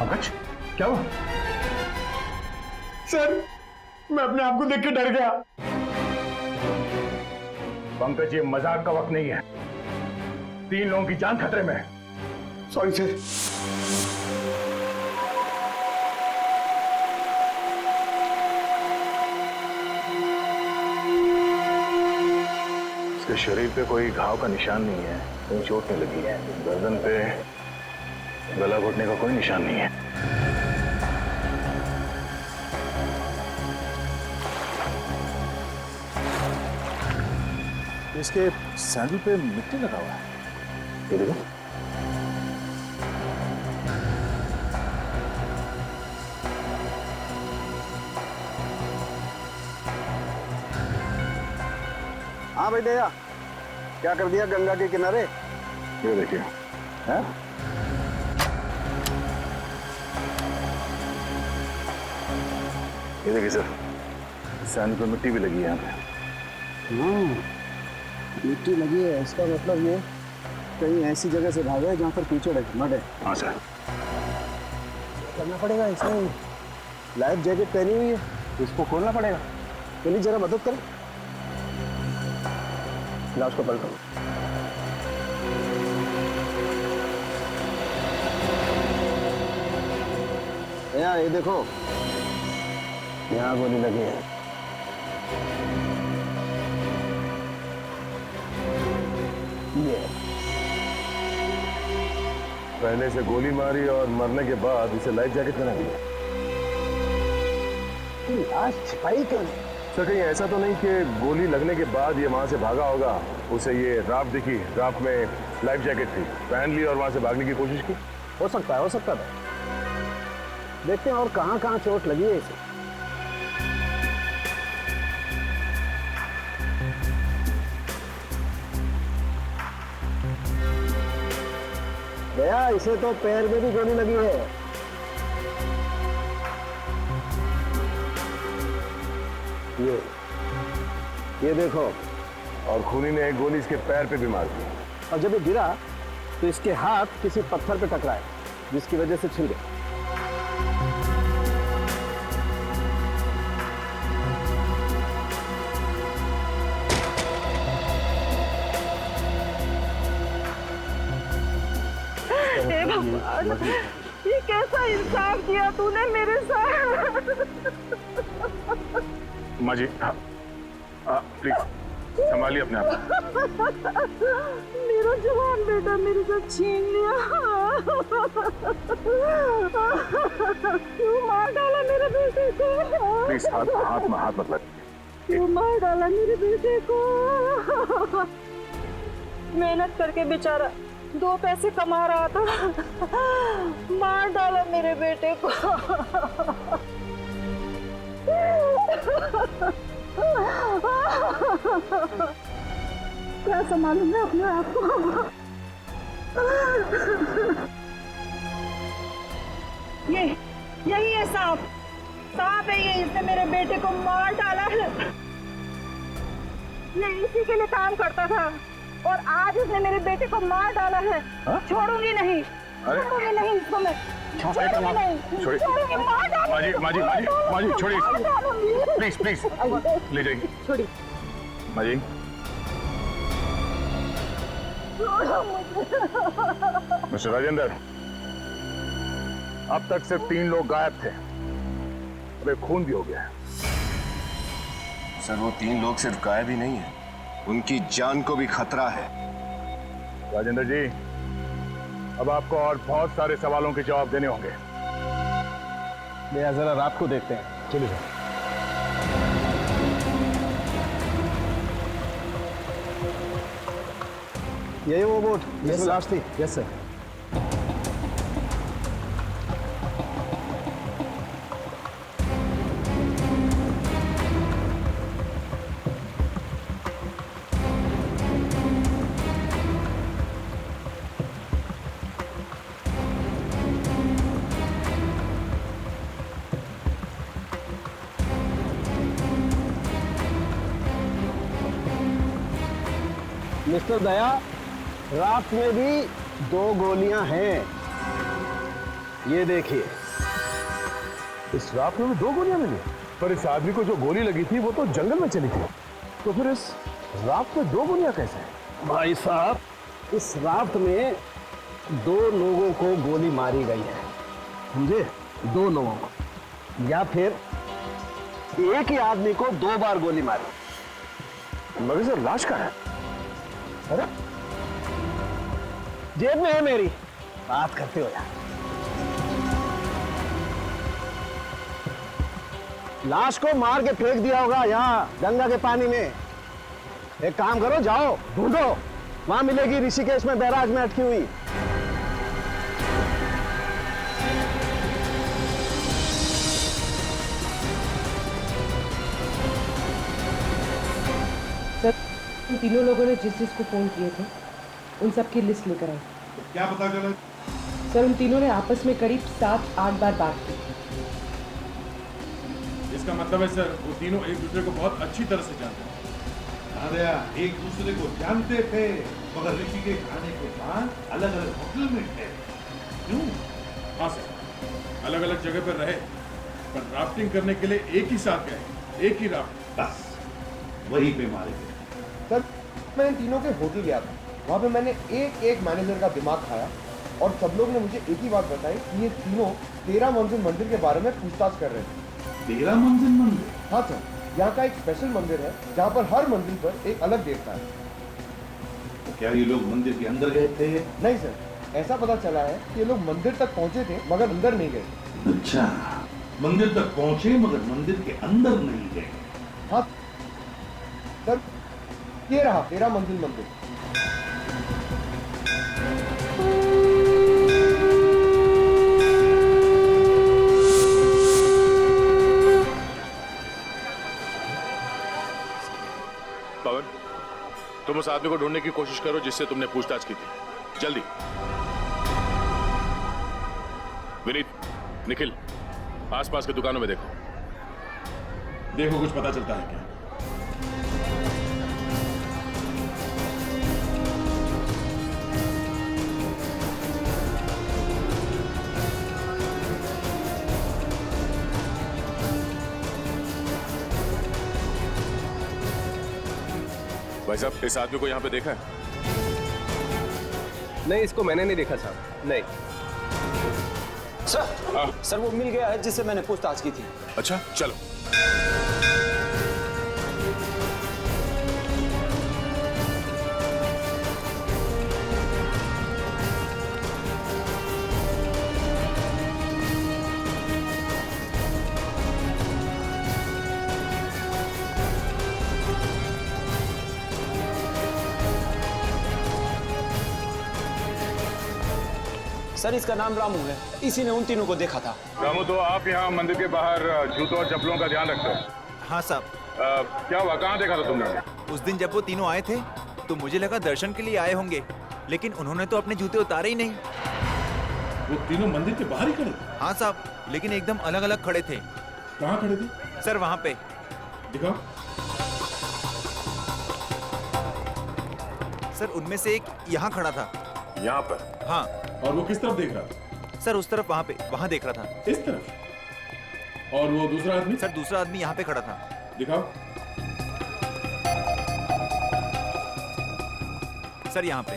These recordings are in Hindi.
पंकज, क्या हुआ? सर, मैं अपने आप को देख के डर गया। पंकज, ये मजाक का वक्त नहीं है। 3 लोगों की जान खतरे में है। Sorry sir. इसके शरीर पे कोई घाव का निशान नहीं है, कोई चोट नहीं लगी है। गर्दन पे गला घोटने का कोई निशान नहीं है। इसके सैंडल पे मिट्टी लगा हुआ है। ये देखो। हाँ भाई दया, क्या कर दिया गंगा के किनारे? ये देखिए। हैं? ये देखिए सर, सैंडल पे मिट्टी भी लगी है यहाँ पे। मिट्टी लगी है, इसका मतलब ये कहीं ऐसी जगह से भागा है जहाँ पर कीचड़ है, मड है। हाँ सर। करना पड़ेगा, इसमें लाइफ जैकेट पहनी हुई है, इसको खोलना पड़ेगा। प्लीज जरा मदद करें। लाश को पलटो। यहाँ ये देखो, यहाँ गोली लगी है। ये पहले से गोली मारी और मरने के बाद इसे लाइफ जैकेट पहना दिया। लाश छिपाई क्यों नहीं? सर, कहीं ऐसा तो नहीं कि गोली लगने के बाद ये वहां से भागा होगा, उसे ये राफ्ट दिखी, राफ्ट में लाइफ जैकेट थी, पहन ली और वहां से भागने की कोशिश की। हो सकता है, हो सकता था। देखते हैं और कहाँ कहाँ चोट लगी है इसे। भैया, इसे तो पैर में भी गोली लगी है। ये देखो। और खूनी ने एक गोली इसके पैर पे भी मार दी। और जब ये गिरा तो इसके हाथ किसी पत्थर पे टकराए, जिसकी वजह से छिल गए। हे भगवान, ये कैसा इंसाफ किया तूने मेरे साथ। माँ जी, प्लीज संभालिए अपने आप। मेरा जवान बेटा मेरे साथ छीन लिया। क्यों मार डाला मेरे बेटे को? प्लीज हाथ मत लग। क्यों मार डाला मेरे बेटे को? मेहनत करके बेचारा 2 पैसे कमा रहा था, मार डाला मेरे बेटे को। क्या संभालूंगा अपने आप को? यही है सांप है ये, इसने मेरे बेटे को मार डाला है। ये इसी के लिए काम करता था और आज उसने मेरे बेटे को मार डाला है। छोड़ूंगी नहीं, छोड़ूंगी नहीं इसको मैं, छोड़ूंगी नहीं, छोड़ूंगी। माँ जी छोड़िए, प्लीज ले जाइए। छोड़िए माँ जी। मिस्टर राजेंद्र, अब तक सिर्फ 3 लोग गायब थे, अब एक खून भी हो गया है। सर, वो 3 लोग सिर्फ गायब ही नहीं है, उनकी जान को भी खतरा है। राजेंद्र जी, अब आपको और बहुत सारे सवालों के जवाब देने होंगे। भैया जरा रात को देखते हैं। चलिए सर। यही वो बोट जिसमें लाश थी? Yes sir. मिस्टर दया, रात में भी 2 गोलियां हैं। ये देखिए, इस राफ्ट में 2 गोलियां मिली, पर इस आदमी को जो गोली लगी थी वो तो जंगल में चली थी, तो फिर इस राफ्ट में 2 गोलियां कैसे? भाई साहब, इस राफ्ट में 2 लोगों को गोली मारी गई है, समझे? 2 लोगों को, या फिर एक ही आदमी को 2 बार गोली मारी। मगर सर लाश कहाँ है? अरे जेब में है मेरी, बात करते हो यार। लाश को मार के फेंक दिया होगा यहाँ गंगा के पानी में। एक काम करो, जाओ ढूंढो, वहां मिलेगी ऋषिकेश में बैराज में अटकी हुई। सर, उन तीनों लोगों ने जिस जिसको फोन किए थे उन सब की लिस्ट लेकर आई। क्या पता चला? सर, उन तीनों ने आपस में करीब 7-8 बार बात की। इसका मतलब है सर, वो तीनों एक दूसरे को बहुत अच्छी तरह से जानते हैं। एक दूसरे को जानते थे, मगर ऋषिकेश आने के बाद अलग अलग होटल में थे। क्यों? हाँ सर, अलग अलग जगह पर रहे, पर राफ्टिंग करने के लिए एक ही साथ गए, एक ही राफ्ट। बस वहीं पे मारे गए। सर, मैं इन तीनों के होटल गया था। वहाँ पे मैंने एक मैनेजर का दिमाग खाया और सब लोग ने मुझे एक ही बात बताई कि ये तीनों 13 मंजिल मंदिर के बारे में पूछताछ कर रहे थे। 13 मंजिल मंदिर? हाँ सर, यहाँ का एक स्पेशल मंदिर है जहाँ पर हर मंजिल पर एक अलग देवता है। तो क्या ये लोग मंदिर के अंदर गए थे? नहीं सर, ऐसा पता चला है कि ये लोग मंदिर तक पहुँचे थे मगर अंदर नहीं गए। अच्छा, मंदिर तक पहुंचे मगर मंदिर के अंदर नहीं गए। हाँ सर, ये रहा 13 मंजिल मंदिर। पवन, तुम उस आदमी को ढूंढने की कोशिश करो जिससे तुमने पूछताछ की थी, जल्दी। विनीत, निखिल, आसपास की दुकानों में देखो। देखो कुछ पता चलता है क्या। भाई साहब, इस आदमी को यहाँ पे देखा है? नहीं, इसको मैंने नहीं देखा साहब, नहीं। सर वो मिल गया है जिससे मैंने पूछताछ की थी। अच्छा, चलो। सर इसका नाम रामू है, इसी ने उन तीनों को देखा था। रामू, तो आप यहाँ मंदिर के बाहर जूतों और चप्पलों का ध्यान रखते हो? हाँ साहब। क्या हुआ, कहाँ देखा था तुमने? उस दिन जब वो तीनों आए थे तो मुझे लगा दर्शन के लिए आए होंगे, लेकिन उन्होंने तो अपने जूते उतारे ही नहीं। वो तीनों मंदिर के बाहर ही खड़े थे? हाँ साहब, लेकिन एकदम अलग अलग खड़े थे। कहाँ खड़े थे? सर वहाँ पे। दिखाओ। सर उनमें से एक यहाँ खड़ा था। यहाँ पर? हाँ। और वो किस तरफ देख रहा था? सर उस तरफ, वहाँ पे, वहाँ देख रहा था। इस तरफ? और वो दूसरा आदमी? सर दूसरा आदमी यहाँ पे खड़ा था। दिखाओ। सर यहाँ पे।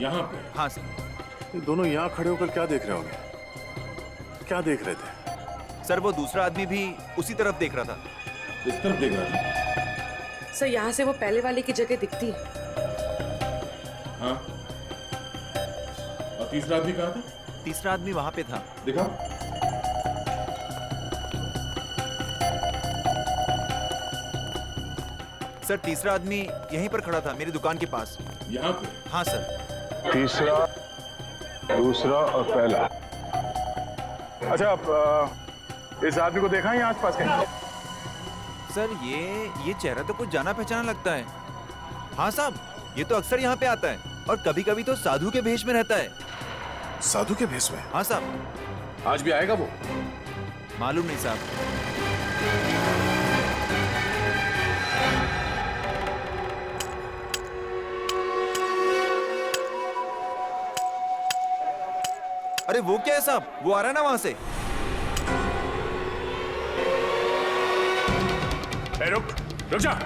यहाँ पे? हाँ सर। ये दोनों यहाँ खड़े होकर क्या देख रहे होंगे? क्या देख रहे थे? सर वो दूसरा आदमी भी उसी तरफ देख रहा था। इस तरफ देख रहा था? सर यहाँ से वो पहले वाले की जगह दिखती है। हाँ। और तीसरा आदमी कहाँ था? तीसरा आदमी वहाँ पे था। दिखाओ। सर तीसरा आदमी यहीं पर खड़ा था मेरी दुकान के पास। यहाँ पे? हाँ सर। तीसरा, दूसरा और पहला। अच्छा, इस आदमी को देखा है यहाँ आसपास कहीं? सर ये चेहरा तो कुछ जाना पहचाना लगता है। हाँ साहब, ये तो अक्सर यहाँ पे आता है और कभी कभी तो साधु के भेष में रहता है। साधु के भेष में? हाँ साहब। आज भी आएगा वो? मालूम नहीं साहब। अरे वो क्या है साहब, वो आ रहा है ना वहां से। रुक जा।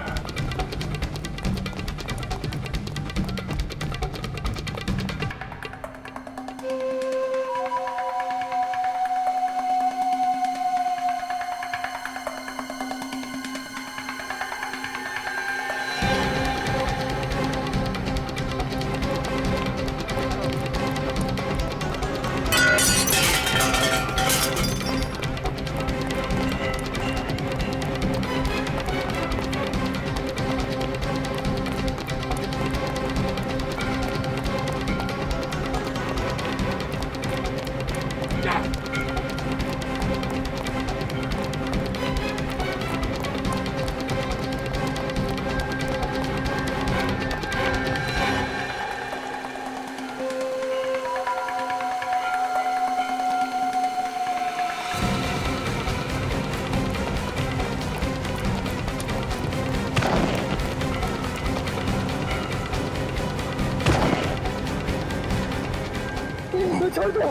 छोड़ दो,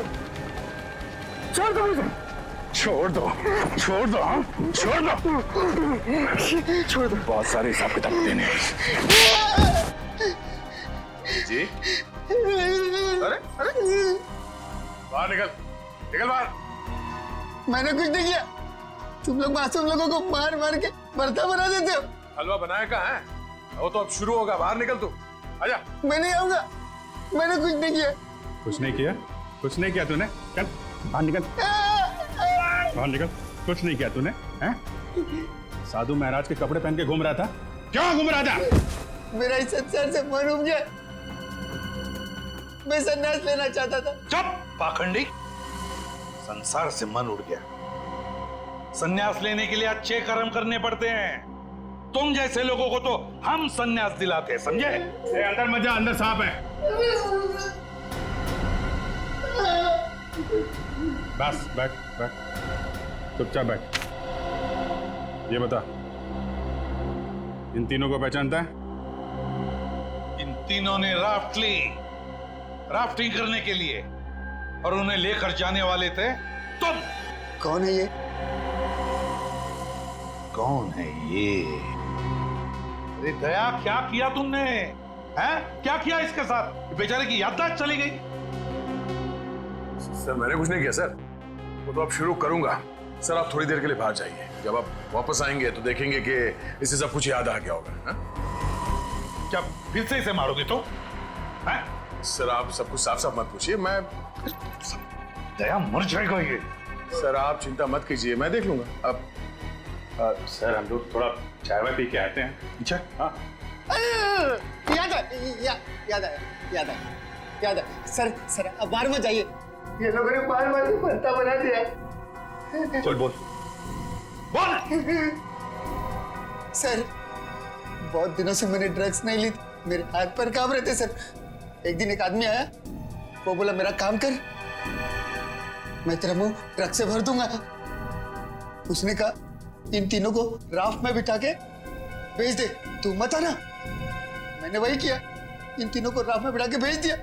छोड़ दो मुझे, छोड़ दो, छोड़ दो, हाँ? छोड़ दो, छोड़ दो। बहुत सारे हिसाब किताब देने हैं। जी? अरे बाहर निकल, निकल बाहर। मैंने कुछ नहीं किया। तुम लोग मासूम लोगों को मार मार के भरता बना देते हो। हलवा बनाया कहाँ है? वो तो अब शुरू होगा, बाहर निकल तू, आजा। मैं नहीं आऊंगा, मैंने कुछ नहीं किया। कुछ नहीं किया? कुछ नहीं किया तूने? चल बाहर निकल, बाहर निकल। कुछ नहीं किया तूने, हैं? साधु महाराज के कपड़े पहन के घूम रहा था, क्यों घूम रहा था? मेरा इस संसार से मन उब गया, मैं संन्यास लेना चाहता था। चुप पाखंडी, संसार से मन उड़ गया। संन्यास लेने के लिए अच्छे कर्म करने पड़ते हैं। तुम जैसे लोगों को तो हम संन्यास दिलाते हैं, समझे? अंदर मत जा, अंदर सांप है। बस बैठ बैठ, चुपचाप बैठ। ये बता, इन तीनों को पहचानता है? इन तीनों ने राफ्ट ली, राफ्टिंग करने के लिए, और उन्हें लेकर जाने वाले थे तुम। कौन है ये? कौन है ये? अरे दया, क्या किया तुमने? हैं? क्या किया इसके साथ? बेचारे की याददाश्त चली गई। सर मैंने कुछ नहीं किया सर, वो तो अब शुरू करूंगा। सर आप थोड़ी देर के लिए बाहर जाइए, जब आप वापस आएंगे तो देखेंगे कि इसे सब कुछ याद आ गया होगा। हा? क्या फिर से इसे मारोगे तो? हैं? सर आप सब कुछ साफ साफ मत पूछिए, मैं दया मर जाएगा ये। सर आप चिंता मत कीजिए, मैं देख लूंगा। अब सर हम लोग थोड़ा चाय वाय पी के आते हैं। अच्छा हाँ याद है सर, सर अब बाहर मत जाइए, ये लोगों ने मार मार के भरता बना दिया। चल बोल बोल। सर बहुत दिनों से मैंने ड्रग्स नहीं ली, मेरे हाथ पर कांप रहे थे सर। एक दिन एक आदमी आया, वो बोला मेरा काम कर, मैं तेरा मुंह ट्रक से भर दूंगा। उसने कहा इन तीनों को राफ्ट में बिठा के भेज दे, तू मत आना। मैंने वही किया, इन तीनों को राफ्ट में बिठा के भेज दिया।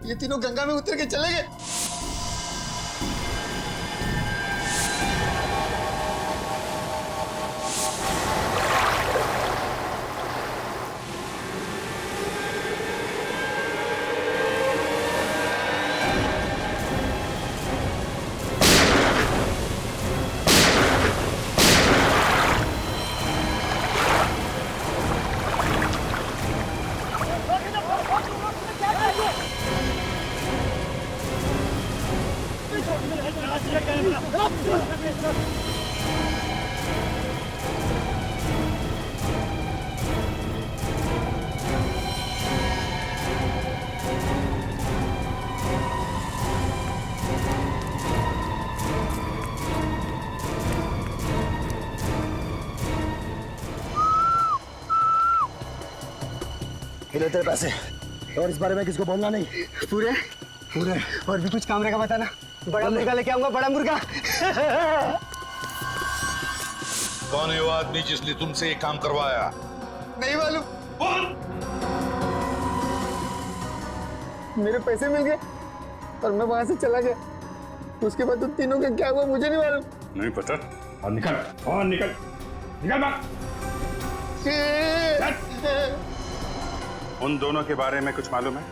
ये तीनों गंगा में उतर के चले गए। कितने तेरे पैसे? और इस बारे में किसको बोलना नहीं। पूरे पूरे और भी कुछ कैमरे का बताना। बड़ा मुर्गा लेके आऊंगा, बड़ा मुर्गा। कौन है वो आदमी जिसने तुमसे ये काम करवाया? नहीं मालूम। बोल। मेरे पैसे मिल गए और मैं वहां से चला गया। उसके बाद उन तीनों का क्या हुआ मुझे नहीं मालूम। नहीं पता। और निकल, और निकल, निकल बाहर। उन दोनों के बारे में कुछ मालूम है?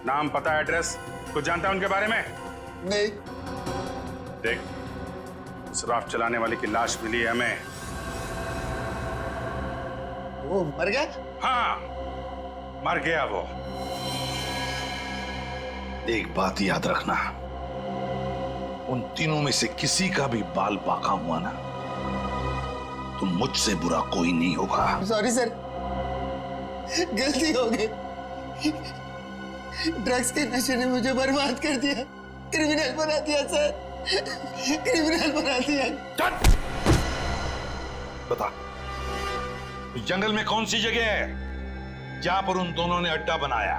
नाम, पता, एड्रेस कुछ जानता है उनके बारे में? नहीं। देख, उस राफ्ट चलाने वाले की लाश मिली है हमें। वो मर गया? हाँ, मर गया वो। एक बात याद रखना, उन तीनों में से किसी का भी बाल बाका हुआ ना, तो मुझसे बुरा कोई नहीं होगा। सॉरी सर, गलती हो गई। ड्रग्स के नशे ने मुझे बर्बाद कर दिया, क्रिमिनल बना दिया सर, क्रिमिनल बना दिया। बता, इस जंगल में कौन सी जगह है जहां पर उन दोनों ने अड्डा बनाया?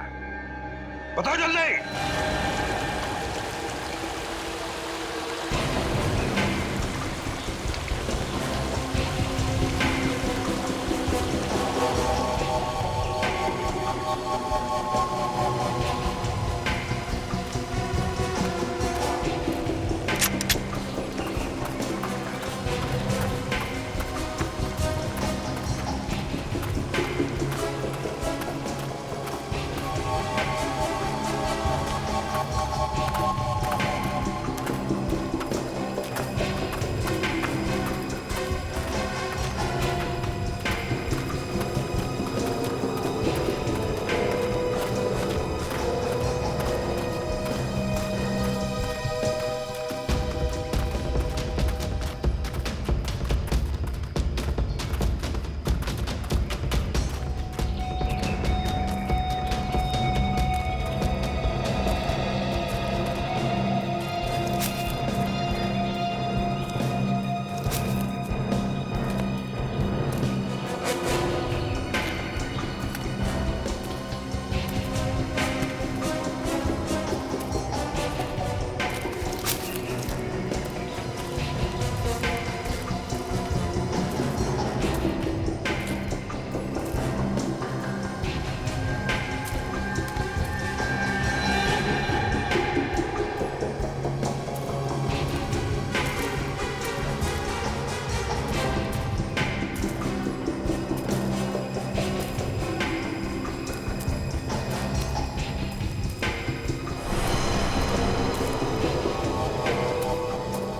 बताओ जल्दी।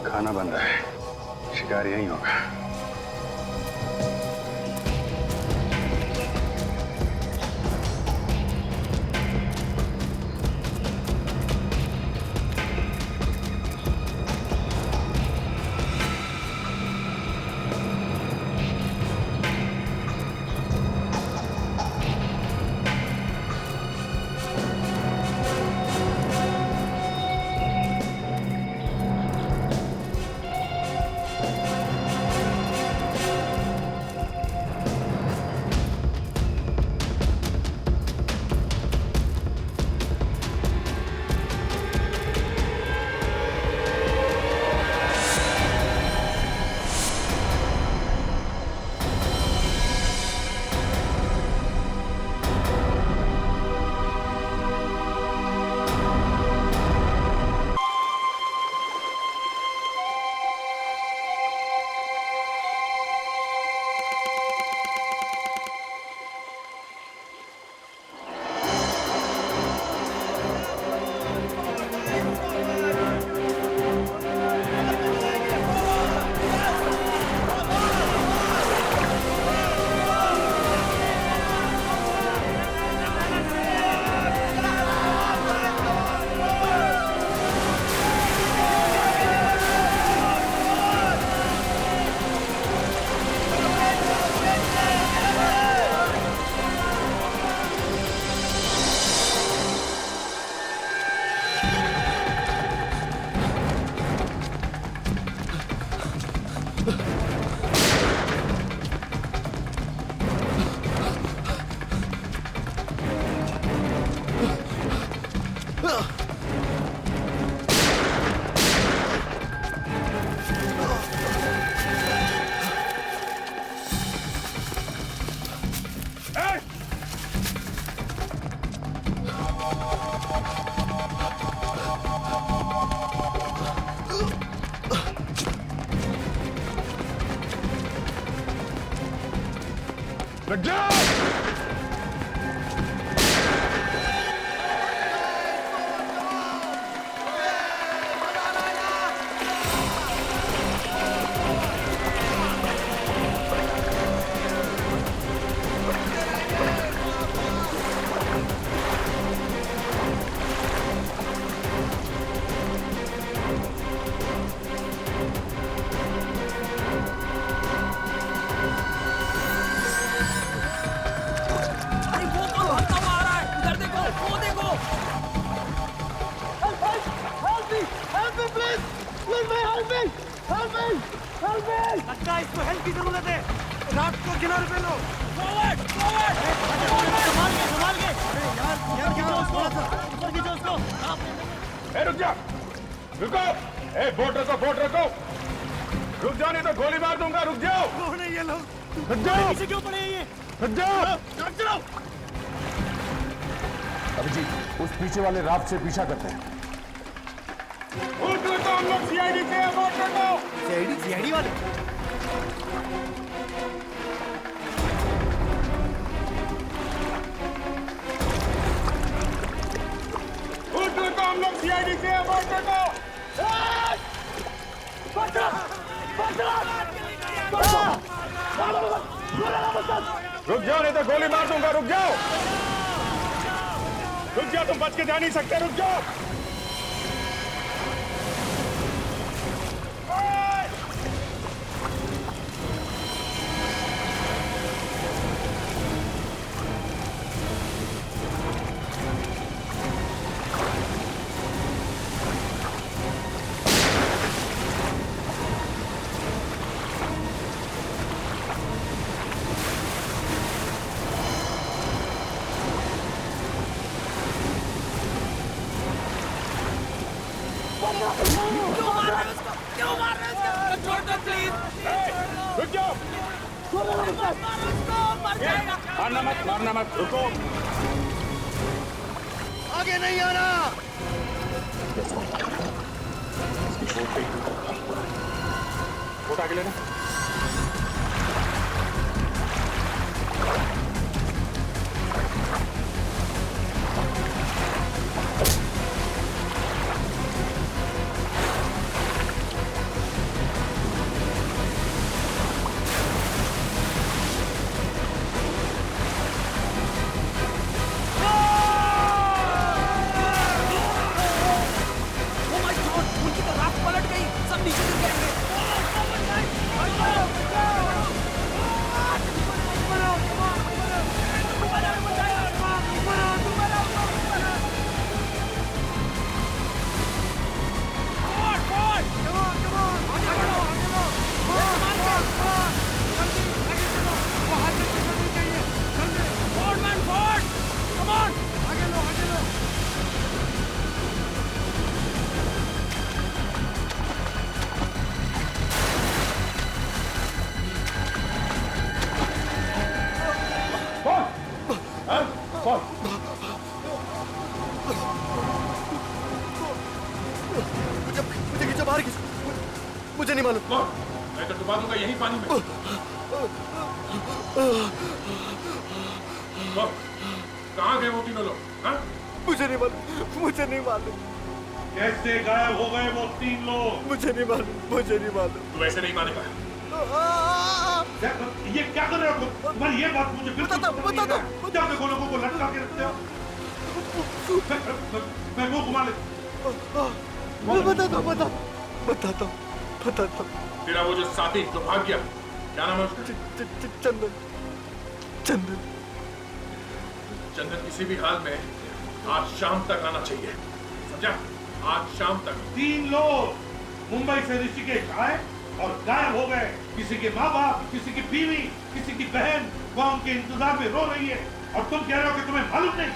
खाना बन रहा है, शिकार यही होगा। रुक जाओ। लगता है इसको हेल्प की जरूरत है। रात को किनारे पे लो। Forward forward. संभाल के संभाल के। अरे यार क्या उसको ऊपर खींचो उसको। ए रुक जा, रुको। ए बोट रखो। रुक जाओ नहीं तो गोली मार दूंगा। रुक जाओ। कौन है ये लोग? रुक जाओ। पीछे क्यों पड़े हैं ये? रुक जाओ। चलो। अभिजीत, उस पीछे वाले राफ्ट से पीछा करते हैं। हम लोग सीआईडी से बोट रखो। सीआईडी वाले? हम लोग सीआईडी से बोट रखो। रुक जाओ नहीं तो गोली मार दूंगा। रुक जाओ, तुम बच के जा नहीं सकते। रुक जाओ। क्यों मार रहे हो? छोड़ दो प्लीज। रुक जाओ। मारना मत। रुको। आगे नहीं आना। बोट आगे लेना। मुझे नहीं मालूम। मैं तो डुबा दूंगा यही पानी में। कहाँ गए वो तीनों लोग? मुझे नहीं मालूम। कैसे गायब हो गए वो 3 लोग? मुझे नहीं मालूम। तू ऐसे नहीं मानेगा। ये क्या कर रहे हो? तुम्हारी ये बात मुझे बिल्कुल बता दो। क्या देखो लोगों को लटका के रखते हो? मैं मुंह घुमा ले। बताता हूँ। तेरा वो जो साथी जो भाग गया, क्या नाम है उसका? चंदन किसी भी हाल में आज शाम तक आना चाहिए, समझा? आज शाम तक। 3 लोग मुंबई से ऋषिकेश आए और गायब हो गए। किसी के माँ बाप, किसी की बीवी, किसी की बहन वहां उनके इंतजार में रो रही है और तुम कह रहे हो कि तुम्हें मालूम नहीं।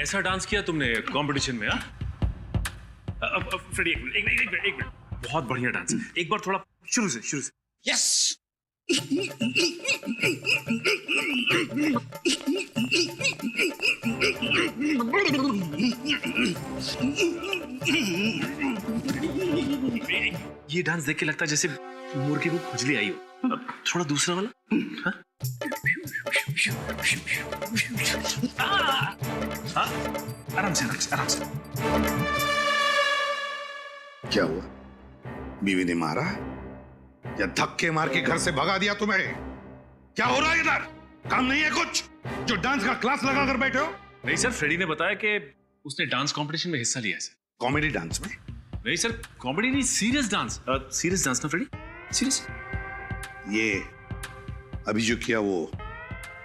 ऐसा डांस किया तुमने कंपटीशन में? फ्रेडी एक मिनट, बहुत बढ़िया डांस। एक बार थोड़ा शुरू से। यस ये डांस देख के लगता है जैसे मुर्गी को खुजली आई हो। अब थोड़ा दूसरा वाला। हाँ? हाँ? आराम से, आराम से, आराम से। क्या हुआ? बीवी ने मारा या धक्के मार के घर से भगा दिया तुम्हें? क्या हो रहा है इधर? काम नहीं है कुछ जो डांस का क्लास लगा कर बैठे हो? नहीं सर, फ्रेडी ने बताया कि उसने डांस कंपटीशन में हिस्सा लिया है सर। कॉमेडी डांस में? नहीं सर, कॉमेडी नहीं, सीरियस डांस। सीरियस डांस ना फ्रेडी, सीरियस। ये अभी जो किया वो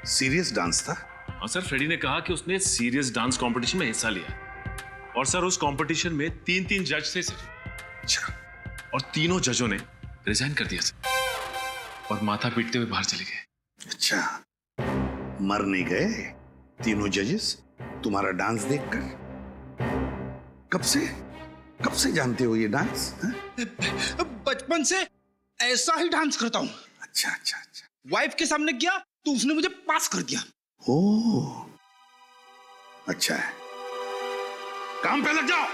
सीरियस डांस था? हाँ सर, फ्रेडी ने कहा कि उसने सीरियस डांस कंपटीशन में हिस्सा लिया और सर उस कंपटीशन में 3 जज थे सर। अच्छा। और तीनों जजों ने रिजाइन कर दिया सर और माथा पीटते हुए बाहर चले गए। अच्छा, मर नहीं गए तीनों जजेस तुम्हारा डांस देखकर? कब से जानते हो ये डांस? बचपन से ऐसा ही डांस करता हूँ। अच्छा अच्छा अच्छा। वाइफ के सामने किया तो उसने मुझे पास कर दिया। ओह, अच्छा है। काम पे लग जाओ।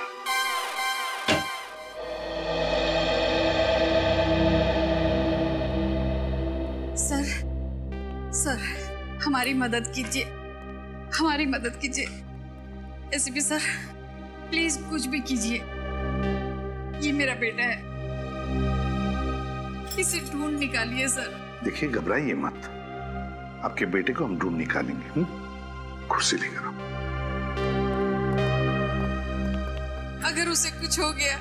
सर, हमारी मदद कीजिए, हमारी मदद कीजिए। एसीपी सर, प्लीज कुछ भी कीजिए। ये मेरा बेटा है, इसे ढूंढ निकालिए सर। देखिए, घबराइए मत, आपके बेटे को हम ढूंढ निकालेंगे। कुर्सी लेकर आओ। अगर उसे कुछ हो गया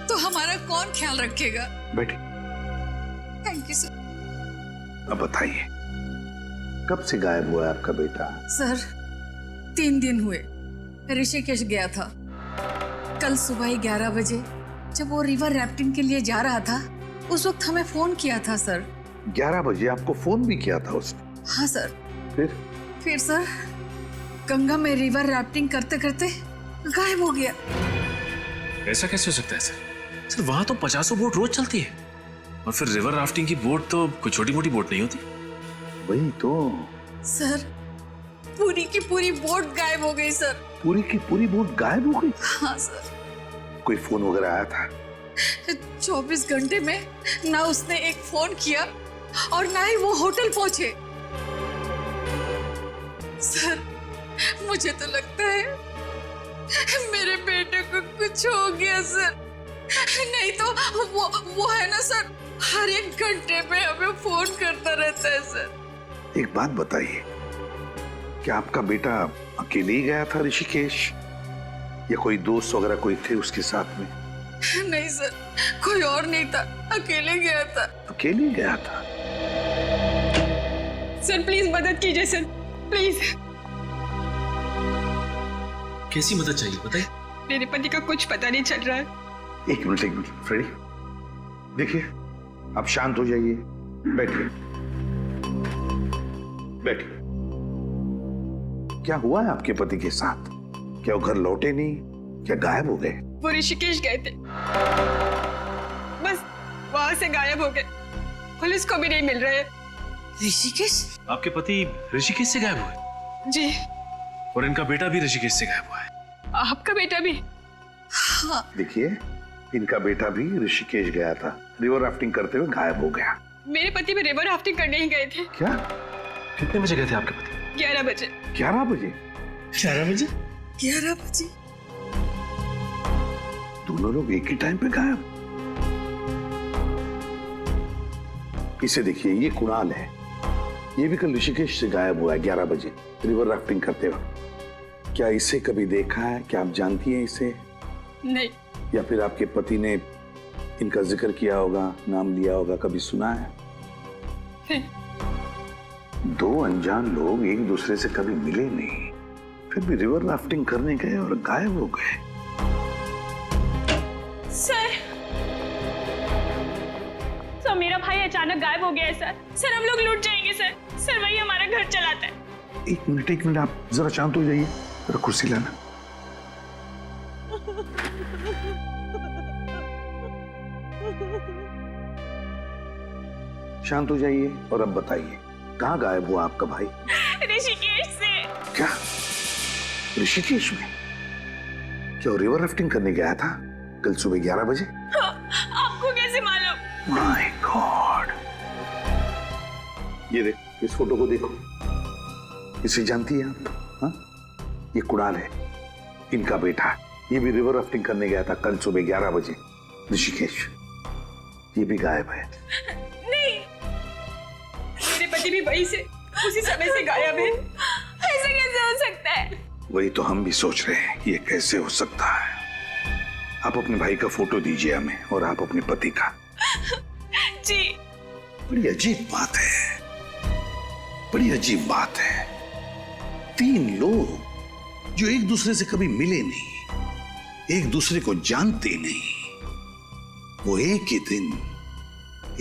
तो हमारा कौन ख्याल रखेगा? बैठिए। Thank you sir. अब बताइए, कब से गायब हुआ है आपका बेटा? सर, 3 दिन हुए। ऋषिकेश गया था। कल सुबह 11 बजे जब वो रिवर राफ्टिंग के लिए जा रहा था, उस वक्त हमें फोन किया था सर। 11 बजे आपको फोन भी किया था उसने? हाँ सर। फिर सर, गंगा में रिवर राफ्टिंग करते करते गायब हो गया। ऐसा कैसे हो सकता है सर? सर वहां तो 50 बोट रोज चलती है और फिर रिवर राफ्टिंग की बोट तो कोई छोटी मोटी बोट नहीं होती। वही तो सर, पूरी की पूरी बोट गायब हो गई सर। पूरी की पूरी बोट गायब हो गई? हाँ सर। कोई फोन वगैरह आया था? 24 घंटे में ना उसने एक फोन किया और ना ही वो होटल पहुंचे। सर, मुझे तो लगता है मेरे बेटे को कुछ हो गया सर। नहीं तो वो है ना सर, हर एक घंटे में हमें फोन करता रहता है सर। एक बात बताइए, क्या आपका बेटा अकेले ही गया था ऋषिकेश या कोई दोस्त वगैरह कोई थे उसके साथ में? नहीं सर, कोई और नहीं था, अकेले गया था। अकेले गया था? सर प्लीज मदद कीजिए सर, प्लीज। कैसी मदद चाहिए बताइए? मेरे पति का कुछ पता नहीं चल रहा है। एक मिनट फ्रेडी, देखिए आप शांत हो जाइए, बैठिए। क्या हुआ है आपके पति के साथ? क्या वो घर लौटे नहीं? क्या गायब हो गए? वो ऋषिकेश गए थे, बस वहां से गायब हो गए। पुलिस को भी नहीं मिल रहे। ऋषिकेश? आपके पति ऋषिकेश से गायब हुए? जी। और इनका बेटा भी ऋषिकेश से गायब हुआ है? आपका बेटा भी? हाँ। देखिए, इनका बेटा भी ऋषिकेश गया था, रिवर राफ्टिंग करते हुए गायब हो गया। मेरे पति भी रिवर राफ्टिंग करने ही गए थे। क्या? कितने बजे गए थे आपके पति? 11 बजे। 11 बजे? 11 बजे? 11 बजे। दोनों लोग एक ही टाइम पे गायब? इसे देखिए, ये कुणाल है, ये भी कल ऋषिकेश से गायब हुआ है 11 बजे रिवर राफ्टिंग करते वक्त। क्या इसे कभी देखा है? क्या आप जानती हैं इसे? नहीं। या फिर आपके पति ने इनका जिक्र किया होगा, नाम लिया होगा, कभी सुना है? नहीं। 2 अनजान लोग एक दूसरे से कभी मिले नहीं, फिर भी रिवर राफ्टिंग करने गए और गायब हो गए। सर, मेरा भाई अचानक गायब हो गया है सर। सर हम लोग लूट जाएंगे सर। सर वही हमारा घर चलाता है। एक मिनट, आप जरा शांत हो जाइए, जरा कुर्सी लाना। शांत हो जाइए और अब बताइए, कहाँ गायब हुआ आपका भाई? ऋषिकेश से। क्या ऋषिकेश में? क्या वो रिवर राफ्टिंग करने गया था कल सुबह 11 बजे? हाँ, आपको कैसे मालूम? My God! ये देख, इस फोटो को देखो, इसे जानती है आप? हाँ? ये कुणाल है, इनका बेटा। ये भी रिवर राफ्टिंग करने गया था कल सुबह 11 बजे ऋषिकेश। ये भी गायब है। नहीं, मेरे पति भी वहीं से उसी समय से गायब है। ऐसा कैसे हो सकता है? वही तो हम भी सोच रहे हैं, ये कैसे हो सकता है। आप अपने भाई का फोटो दीजिए हमें, और आप अपने पति का। जी। बड़ी अजीब बात है, बड़ी अजीब बात है। 3 लोग जो एक दूसरे से कभी मिले नहीं, एक दूसरे को जानते नहीं, वो एक ही दिन,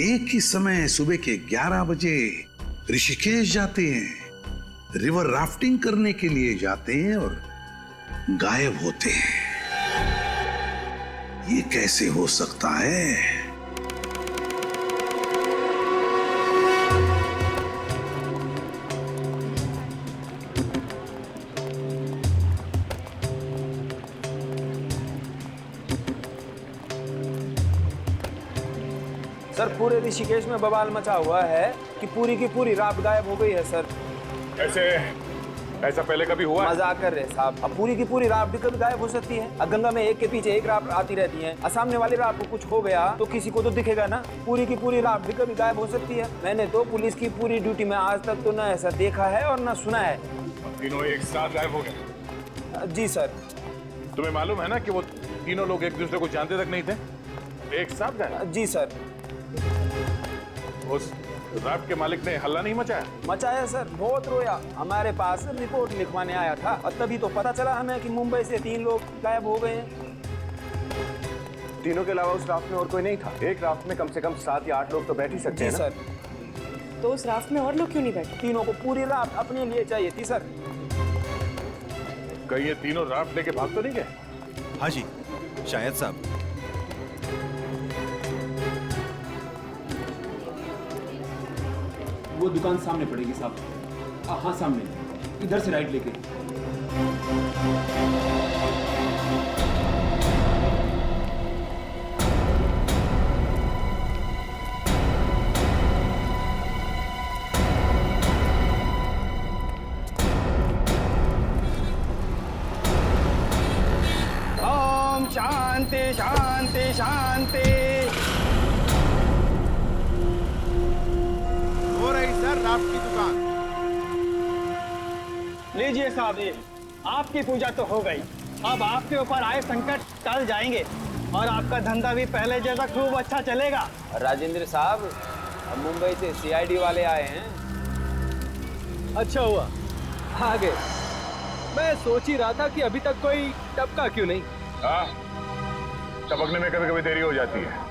एक ही समय सुबह के 11 बजे ऋषिकेश जाते हैं, रिवर राफ्टिंग करने के लिए जाते हैं और गायब होते हैं। ये कैसे हो सकता है? सर पूरे ऋषिकेश में बवाल मचा हुआ है कि पूरी की पूरी राफ्ट गायब हो गई है सर। ऐसा पहले कभी हुआ? मजाक कर रहे साहब। अब पूरी की पूरी राफ्ट भी कभी गायब हो सकती है। अब गंगा में एक के पीछे एक राफ्ट आती रहती है, और सामने वाली राफ्ट को कुछ हो गया तो किसी को तो दिखेगा ना। पूरी की पूरी राफ्ट भी कभी गायब हो सकती है। मैंने तो पुलिस की पूरी ड्यूटी में आज तक तो ना ऐसा देखा है और ना सुना है। तीनों एक साथ गायब हो गए? जी सर। तुम्हें मालूम है ना कि वो तीनों लोग एक दूसरे को जानते तक नहीं थे? एक साथ गायब? जी सर। उस राफ्ट के मालिक ने हल्ला नहीं मचाया? मचाया सर, बहुत रोया। हमारे पास रिपोर्ट लिखवाने आया था और तभी तो पता चला हमें कि मुंबई से 3 लोग गायब हो गए हैं। तीनों के अलावा उस राफ्ट में और कोई नहीं था? एक राफ्ट में कम से कम 7 या 8 लोग तो बैठ ही सकते हैं ना? सर। तो उस राफ्ट में और लोग क्यों नहीं बैठे? तीनों को पूरी राफ्ट अपने लिए चाहिए थी सर। कहीं ये तीनों राफ्ट लेके भाग तो नहीं गए? हाँ जी, शायद साहब। वो दुकान सामने पड़ेगी साहब। हाँ सामने, इधर से राइट लेके। ओम शांति शांति शांति। हो रही सर राफ्ट की दुकान। लीजिए साहब, ये आपकी पूजा तो हो गई। अब आपके ऊपर आए संकट टल जाएंगे और आपका धंधा भी पहले जैसा खूब अच्छा चलेगा। राजेंद्र साहब, अब मुंबई से CID वाले आए हैं। अच्छा हुआ आ गए। मैं सोच ही रहा था कि अभी तक कोई टपका क्यों नहीं। हाँ, टपकने में कभी कभी देरी हो जाती है।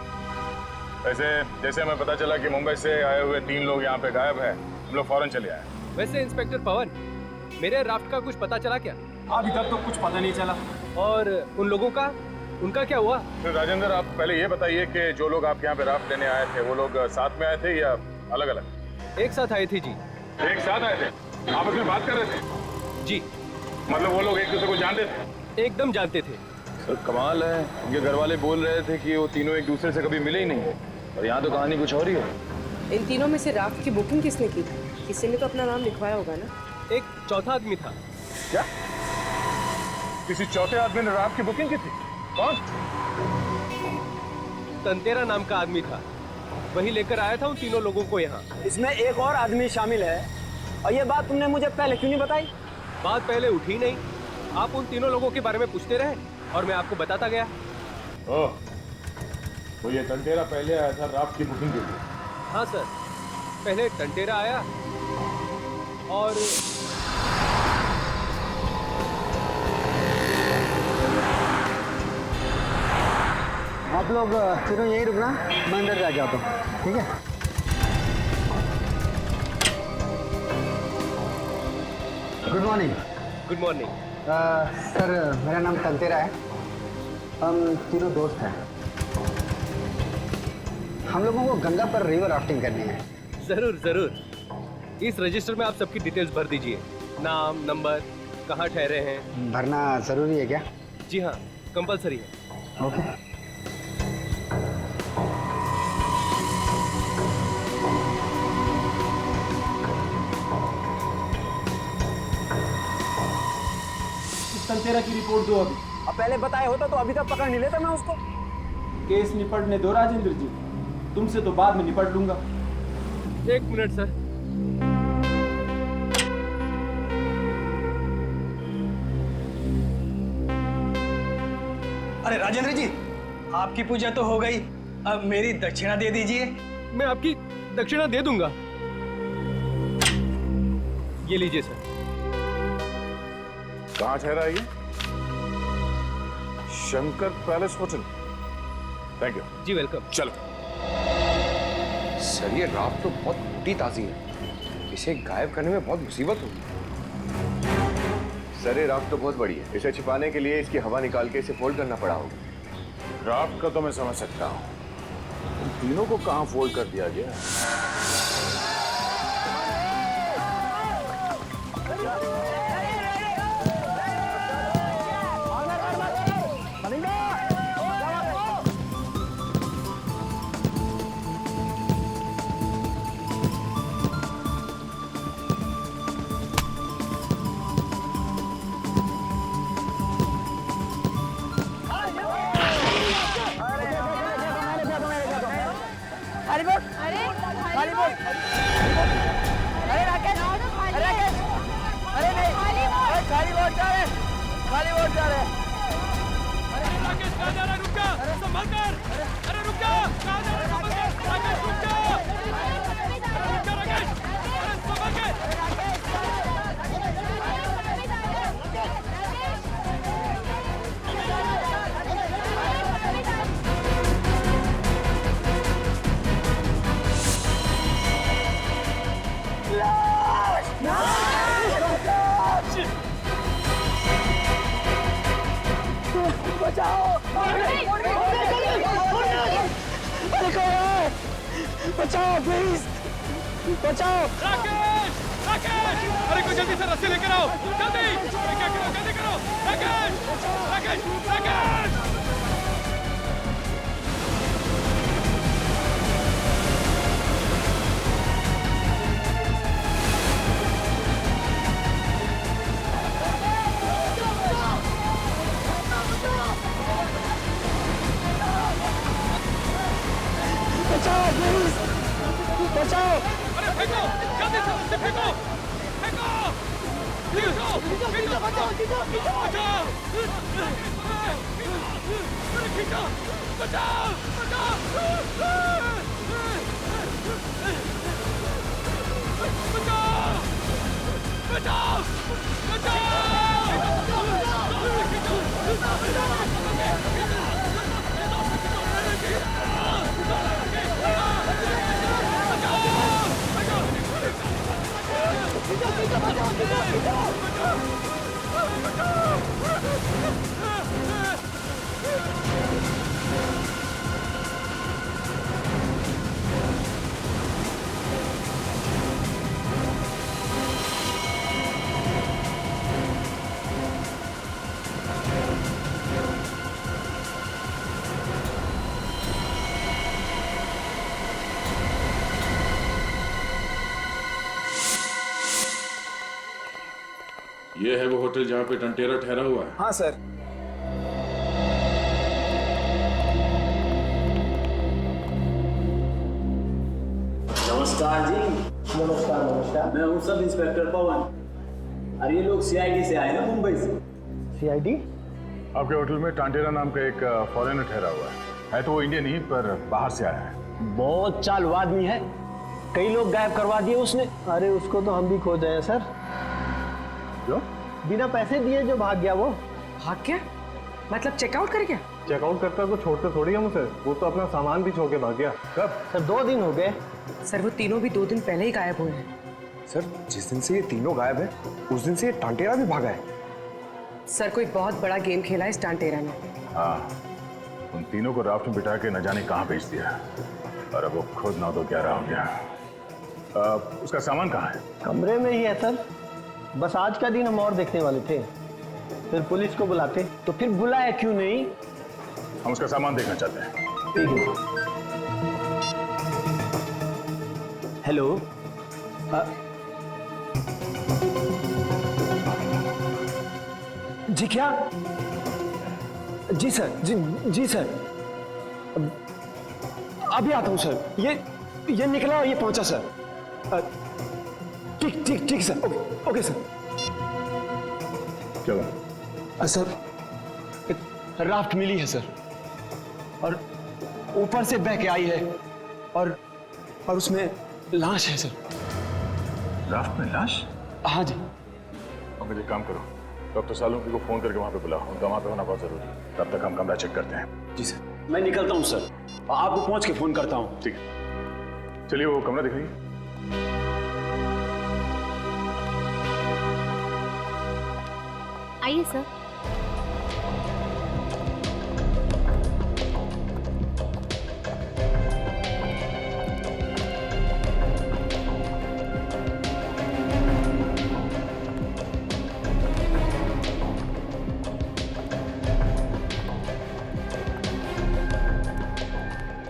वैसे जैसे हमें पता चला कि मुंबई से आए हुए 3 लोग यहाँ पे गायब है, हम लोग फौरन चले आए। वैसे इंस्पेक्टर पवन, मेरे राफ्ट का कुछ पता चला क्या? अभी तक तो कुछ पता नहीं चला। और उन लोगों का, उनका क्या हुआ? तो राजेंद्र, आप पहले ये बताइए कि जो लोग आपके यहाँ पे राफ्ट लेने आए थे, वो लोग साथ में आए थे या अलग अलग? एक साथ आए थे जी। एक साथ आए थे? आपस में बात कर रहे थे? जी। मतलब वो लोग एक दूसरे को जानते थे? एकदम जानते थे। सर कमाल है, उनके घर वाले बोल रहे थे कि वो तीनों एक दूसरे से कभी मिले ही नहीं, और यहाँ तो कहानी कुछ और ही है। इन तीनों में से राफ्ट की बुकिंग किसने की थी? किसी ने तो अपना नाम लिखवाया होगा ना? एक चौथा आदमी था। क्या? किसी चौथे आदमी ने राफ्ट की बुकिंग की थी? कौन? तंतेरा नाम का आदमी था, वही लेकर आया था उन तीनों लोगों को यहाँ। इसमें एक और आदमी शामिल है, और ये बात तुमने मुझे पहले क्यों नहीं बताई? बात पहले उठी नहीं। आप उन तीनों लोगों के बारे में पूछते रहे और मैं आपको बताता गया। ओह, तो ये तंतेरा पहले आया था राफ्ट की बुकिंग के लिए? हाँ सर, पहले टंटेरा आया और आप लोग तीनों यहीं रुकना, मैं अंदर जा जाता हूँ, ठीक है? Good morning. Good morning. Sir मेरा नाम तंतेरा है, हम तीनों दोस्त हैं। हम लोगों को गंगा पर रिवर राफ्टिंग करनी है। जरूर जरूर। इस रजिस्टर में आप सबकी डिटेल्स भर दीजिए, नाम, नंबर, कहाँ ठहरे हैं। भरना जरूरी है क्या? जी हाँ, कंपलसरी है। ओके। टंटेरा की रिपोर्ट दो अभी। अब पहले बताया होता तो अभी तक पकड़ नहीं लेता मैं उसको। केस निपटने दो राजेंद्र जी, तुमसे तो बाद में निपट लूंगा। 1 मिनट सर। अरे राजेंद्र जी, आपकी पूजा तो हो गई, अब मेरी दक्षिणा दे दीजिए। मैं आपकी दक्षिणा दे दूंगा। ये लीजिए सर। कहाँ ठहरा है ये? Shankar palace hotel. Thank you. जी वेलकम। चलो। सर ये रात तो बहुत मोटी ताजी है, इसे गायब करने में बहुत मुसीबत होगी। सर ये राफ्ट तो बहुत बड़ी है, इसे छिपाने के लिए इसकी हवा निकाल के इसे फोल्ड करना पड़ा होगा। राफ्ट का तो मैं समझ सकता हूँ, उन तीनों को कहाँ फोल्ड कर दिया गया? बचाओ प्लीज, बचाओ। राकेश, राकेश, अरे कोई जल्दी से रस्सी लेकर आओ, जल्दी। अरे क्या करो, जल्दी करो। राकेश, राकेश, राकेश। बचाओ प्लीज, बचाओ। अरे फेंको, जल्दी से रस्सी फेंको, फेंको, फेंको, फेंको, बचाओ, बचाओ, अरे खींचो, बचाओ, बचाओ, बचाओ, ये है वो होटल जहाँ पे टंटेरा ठहरा हुआ है? हाँ सर। नमस्कार जी। नमस्कार नमस्कार। मैं हूँ सब इंस्पेक्टर पवन। अरे ये लोग सीआईडी से आए ना, मुंबई से। सीआईडी? आपके होटल में टांटेरा नाम का एक फॉरेनर ठहरा हुआ है तो वो इंडियन ही पर बाहर से आया है। बहुत चालू आदमी है, कई लोग गायब करवा दिए उसने। अरे उसको तो हम भी खोज रहे हैं सर। क्यों? बिना पैसे दिए जो भाग गया वो। भाग गया? मतलब चेकआउट कर गया? चेकआउट करता तो छोड़ते थोड़ी हम उसे, वो तो अपना सामान भी छोड़ के भाग गया। कब? सर 2 दिन हो गए। सर वो तीनों भी 2 दिन पहले ही गायब हुए हैं। सर जिस दिन से ये तीनों गायब है उस दिन से ये टांटेरा भी भागा है। सर कोई बहुत बड़ा गेम खेला है इस टांटेरा ने। हाँ, उन तीनों को राफ्ट में बिठा के न जाने कहाँ भेज दिया और अब वो खुद 9 तो 11 हो गया। उसका सामान कहाँ है? कमरे में ही है सर। बस आज का दिन हम और देखने वाले थे, फिर पुलिस को बुलाते। तो फिर बुलाया क्यों नहीं? हम उसका सामान देखना चाहते हैं। ठीक है। हेलो, जी क्या? जी सर, जी सर, अभी आता हूँ सर। ये निकला और ये पहुंचा सर। ठीक सर। Okay sir. क्या सर, एक राफ्ट मिली है सर, और ऊपर से बह के आई है, और उसमें लाश है सर। राफ्ट में लाश? हाँ जी। अब मुझे काम करो, डॉक्टर सालुंकी को फोन करके वहां पे बुलाओ। उनका वहां पे होना बहुत जरूरी है। तब तक हम कमरा चेक करते हैं। जी सर, मैं निकलता हूँ सर, आपको पहुंच के फोन करता हूँ। ठीक है, चलिए वो कमरा दिखाइए। आइए सर।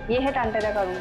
ये है टांटेरा का रूम।